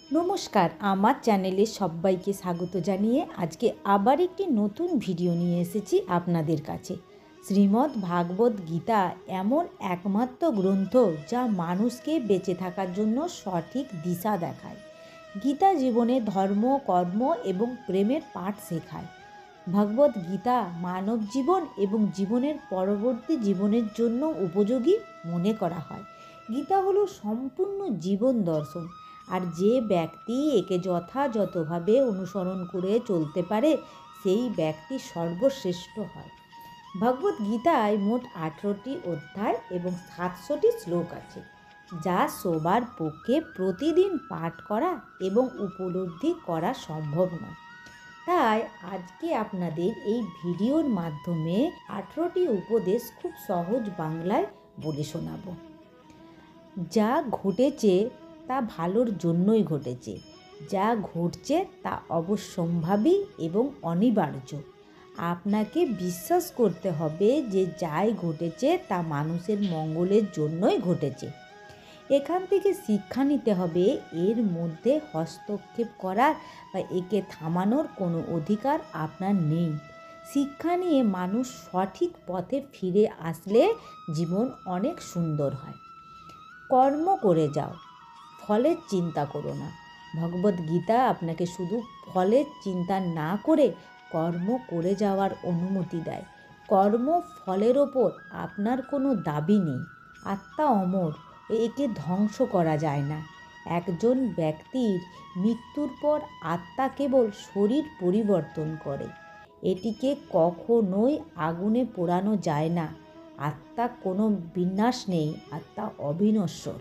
নমস্কার, আমার চ্যানেলে সবাইকে স্বাগত জানিয়ে আজকে আবার একটি নতুন ভিডিও নিয়ে এসেছি আপনাদের কাছে। শ্রীমদ্ ভাগবত গীতা এমন একমাত্র গ্রন্থ যা মানুষকে বেঁচে থাকার জন্য সঠিক দিশা দেখায়। গীতা জীবনে ধর্ম, কর্ম এবং প্রেমের পাঠ শেখায়। ভগবত গীতা মানব জীবন এবং জীবনের পরবর্তী জীবনের জন্য উপযোগী মনে করা হয়। গীতা হলো সম্পূর্ণ জীবন দর্শন, আর যে ব্যক্তি একে যথাযথভাবে অনুসরণ করে চলতে পারে সেই ব্যক্তি সর্বশ্রেষ্ঠ হয়। ভগবত গীতায় মোট 18টি অধ্যায় এবং 700টি শ্লোক আছে, যা সবার পক্ষে প্রতিদিন পাঠ করা এবং উপলব্ধি করা সম্ভব নয়। তাই আজকে আপনাদের এই ভিডিওর মাধ্যমে 18টি উপদেশ খুব সহজ বাংলায় বলে শোনাব। যা ঘটেছে তা ভালোর জন্যই ঘটেছে, যা ঘটছে তা অবশ্যম্ভাবী এবং অনিবার্য। আপনাকে বিশ্বাস করতে হবে যে যাই ঘটেছে তা মানুষের মঙ্গলের জন্যই ঘটেছে। এখান থেকে শিক্ষা নিতে হবে, এর মধ্যে হস্তক্ষেপ করার বা একে থামানোর কোনো অধিকার আপনার নেই। শিক্ষা নিয়ে মানুষ সঠিক পথে ফিরে আসলে জীবন অনেক সুন্দর হয়। কর্ম করে যাও, ফলের চিন্তা করো না। ভগবত গীতা আপনাকে শুধু ফলের চিন্তা না করে কর্ম করে যাওয়ার অনুমতি দেয়। কর্ম ফলের ওপর আপনার কোনো দাবি নেই। আত্মা অমর, একে ধ্বংস করা যায় না। একজন ব্যক্তির মৃত্যুর পর আত্মা কেবল শরীর পরিবর্তন করে, এটিকে কখনোই আগুনে পোড়ানো যায় না। আত্মা কোনো বিনাশ নেই, আত্মা অবিনশ্বর।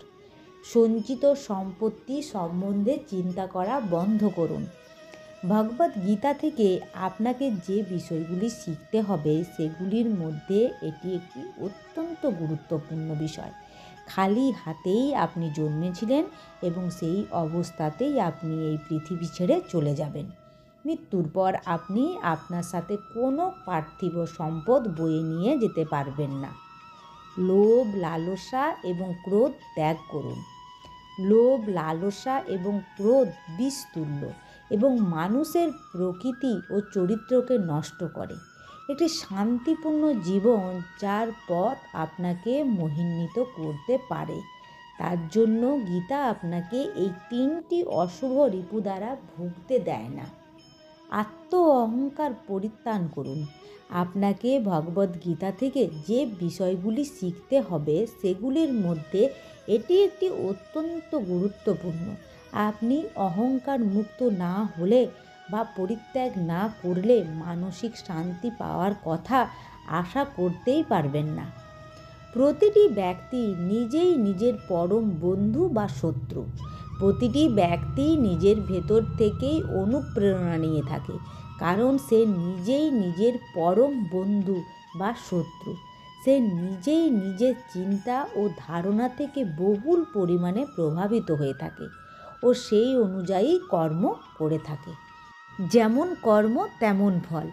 সঞ্চিত সম্পত্তি সম্বন্ধে চিন্তা করা বন্ধ করুন। ভগবত গীতা থেকে আপনাকে যে বিষয়গুলি শিখতে হবে সেগুলির মধ্যে এটি একটি অত্যন্ত গুরুত্বপূর্ণ বিষয়। খালি হাতেই আপনি জন্মেছিলেন এবং সেই অবস্থাতেই আপনি এই পৃথিবী ছেড়ে চলে যাবেন। মৃত্যুর পর আপনি আপনার সাথে কোনো পার্থিব সম্পদ বয়ে নিয়ে যেতে পারবেন না। লোভ, লালসা এবং ক্রোধ ত্যাগ করুন। লোভ, লালসা এবং ক্রোধ বিষতুল্য এবং মানুষের প্রকৃতি ও চরিত্রকে নষ্ট করে। একটি শান্তিপূর্ণ জীবন যার পথ আপনাকে মোহিনীত করতে পারে। তার জন্য গীতা আপনাকে এই 3টি অশুভ রিপু দ্বারা ভুগতে দেয় না। আত্ম অহংকার পরিত্যাগ করুন। আপনাকে ভগবত গীতা থেকে যে বিষয়গুলি শিখতে হবে সেগুলির মধ্যে এটি একটি অত্যন্ত গুরুত্বপূর্ণ। আপনি অহংকার মুক্ত না হলে বা পরিত্যাগ না করলে মানসিক শান্তি পাওয়ার কথা আশা করতেই পারবেন না। প্রতিটি ব্যক্তি নিজেই নিজের পরম বন্ধু বা শত্রু। প্রতিটি ব্যক্তি নিজের ভেতর থেকেই অনুপ্রেরণা নিয়ে থাকে, কারণ সে নিজেই নিজের পরম বন্ধু বা শত্রু। সে নিজেই নিজের চিন্তা ও ধারণা থেকে বহুল পরিমাণে প্রভাবিত হয়ে থাকে ও সেই অনুযায়ী কর্ম করে থাকে। যেমন কর্ম তেমন ফল।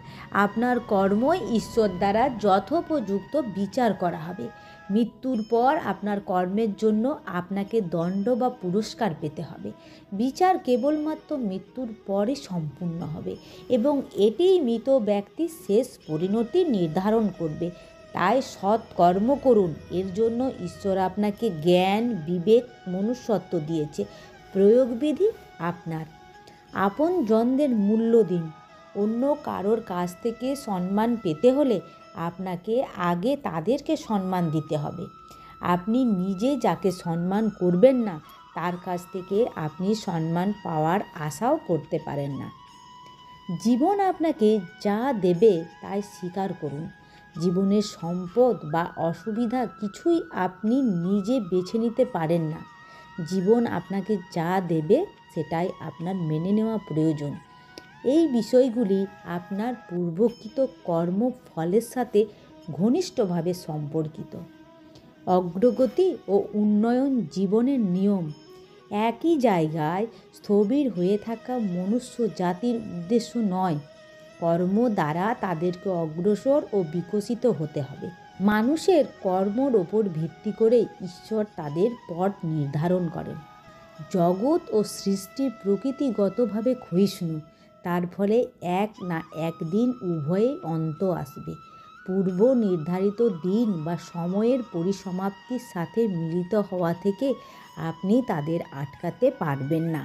আপনার কর্মই ঈশ্বর দ্বারা যথোপযুক্ত বিচার করা হবে। মৃত্যুর পর আপনার কর্মের জন্য আপনাকে দণ্ড বা পুরস্কার পেতে হবে। বিচার কেবলমাত্র মৃত্যুর পরে সম্পূর্ণ হবে এবং এটিই মৃত ব্যক্তির শেষ পরিণতি নির্ধারণ করবে। তাই সৎ কর্ম করুন। এর জন্য ঈশ্বর আপনাকে জ্ঞান, বিবেক, মনুষ্যত্ব দিয়েছে। প্রয়োগবিধি আপনার। আপন জনদের মূল্য দিন। অন্য কারোর কাছ থেকে সম্মান পেতে হলে আপনাকে আগে তাদেরকে সম্মান দিতে হবে। আপনি নিজে যাকে সম্মান করবেন না তার কাছ থেকে আপনি সম্মান পাওয়ার আশাও করতে পারেন না। জীবন আপনাকে যা দেবে তাই স্বীকার করুন। জীবনের সম্পদ বা অসুবিধা কিছুই আপনি নিজে বেছে নিতে পারেন না। জীবন আপনাকে যা দেবে সেটাই আপনার মেনে নেওয়া প্রয়োজন। এই বিষয়গুলি আপনার পূর্বকৃত কর্মফলের সাথে ঘনিষ্ঠভাবে সম্পর্কিত। অগ্রগতি ও উন্নয়ন জীবনের নিয়ম। একই জায়গায় স্থবির হয়ে থাকা মনুষ্য জাতির উদ্দেশ্য নয়। কর্ম দ্বারা তাদেরকে অগ্রসর ও বিকশিত হতে হবে। মানুষের কর্মর ওপর ভিত্তি করে ঈশ্বর তাদের পথ নির্ধারণ করেন। জগৎ ও সৃষ্টি প্রকৃতিগতভাবে ক্ষয়িষ্ণু, তার ফলে এক না একদিন উভয়ে অন্ত আসবে। পূর্ব নির্ধারিত দিন বা সময়ের পরিসমাপ্তির সাথে মিলিত হওয়া থেকে আপনি তাদের আটকাতে পারবেন না।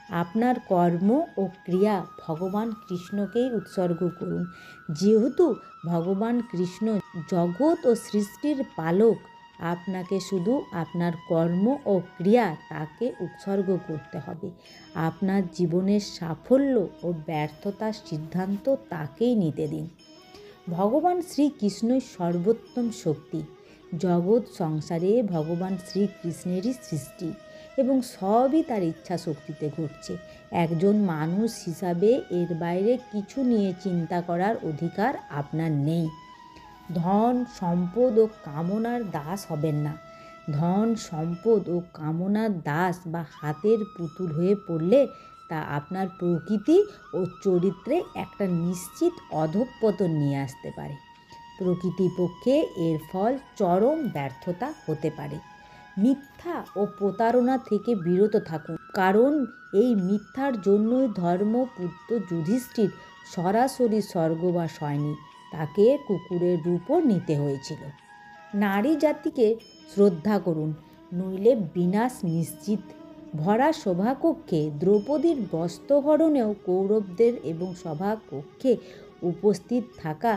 আপনার কর্ম ও ক্রিয়া ভগবান কৃষ্ণকেই উৎসর্গ করুন। যেহেতু ভগবান কৃষ্ণ জগৎ ও সৃষ্টির পালক, আপনাকে শুধু আপনার কর্ম ও ক্রিয়া তাকে উৎসর্গ করতে হবে। আপনার জীবনের সাফল্য ও ব্যর্থতার সিদ্ধান্ত তাকেই নিতে দিন। ভগবান শ্রীকৃষ্ণই সর্বোত্তম শক্তি। জগৎ সংসারে ভগবান শ্রীকৃষ্ণেরই সৃষ্টি এবং সবই তার ইচ্ছা শক্তিতে ঘটছে। একজন মানুষ হিসাবে এর বাইরে কিছু নিয়ে চিন্তা করার অধিকার আপনার নেই। ধন সম্পদ ও কামনার দাস হবেন না। ধন সম্পদ ও কামনার দাস বা হাতের পুতুল হয়ে পড়লে তা আপনার প্রকৃতি ও চরিত্রে একটা নিশ্চিত অধঃপতন নিয়ে আসতে পারে। প্রকৃতিপক্ষে এর ফল চরম ব্যর্থতা হতে পারে। মিথ্যা ও প্রতারণা থেকে বিরত থাকুন, কারণ এই মিথ্যার জন্যই ধর্মপুত্র যুধিষ্ঠির সরাসরি স্বর্গবাস হয়নি, তাকে কুকুরের রূপও নিতে হয়েছিল। নারী জাতিকে শ্রদ্ধা করুন, নইলে বিনাশ নিশ্চিত। ভরা সভাকক্ষে দ্রৌপদীর বস্ত্রহরণেও কৌরবদের এবং সভাকক্ষে উপস্থিত থাকা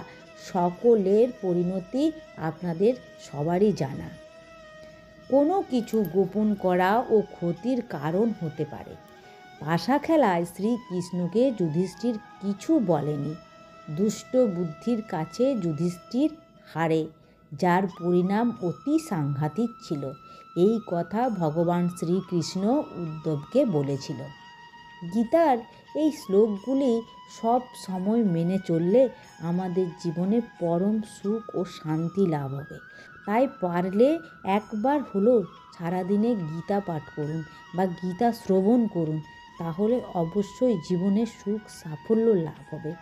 সকলের পরিণতি আপনাদের সবারই জানা। কোনো কিছু গোপন করা ও ক্ষতির কারণ হতে পারে। পাশা খেলায় শ্রীকৃষ্ণকে যুধিষ্ঠির কিছু বলেনি। দুষ্ট বুদ্ধির কাছে যুধিষ্ঠির হারে, যার পরিণাম অতি সাংঘাতিক ছিল। এই কথা ভগবান শ্রীকৃষ্ণ উদ্ধবকে বলেছিল। গীতার এই শ্লোকগুলি সব সময় মেনে চললে আমাদের জীবনে পরম সুখ ও শান্তি লাভ হবে। তাই পারলে একবার হলেও সারাদিনে গীতা পাঠ করুন বা গীতা শ্রবণ করুন, তাহলে অবশ্যই জীবনে সুখ সাফল্য লাভ হবে।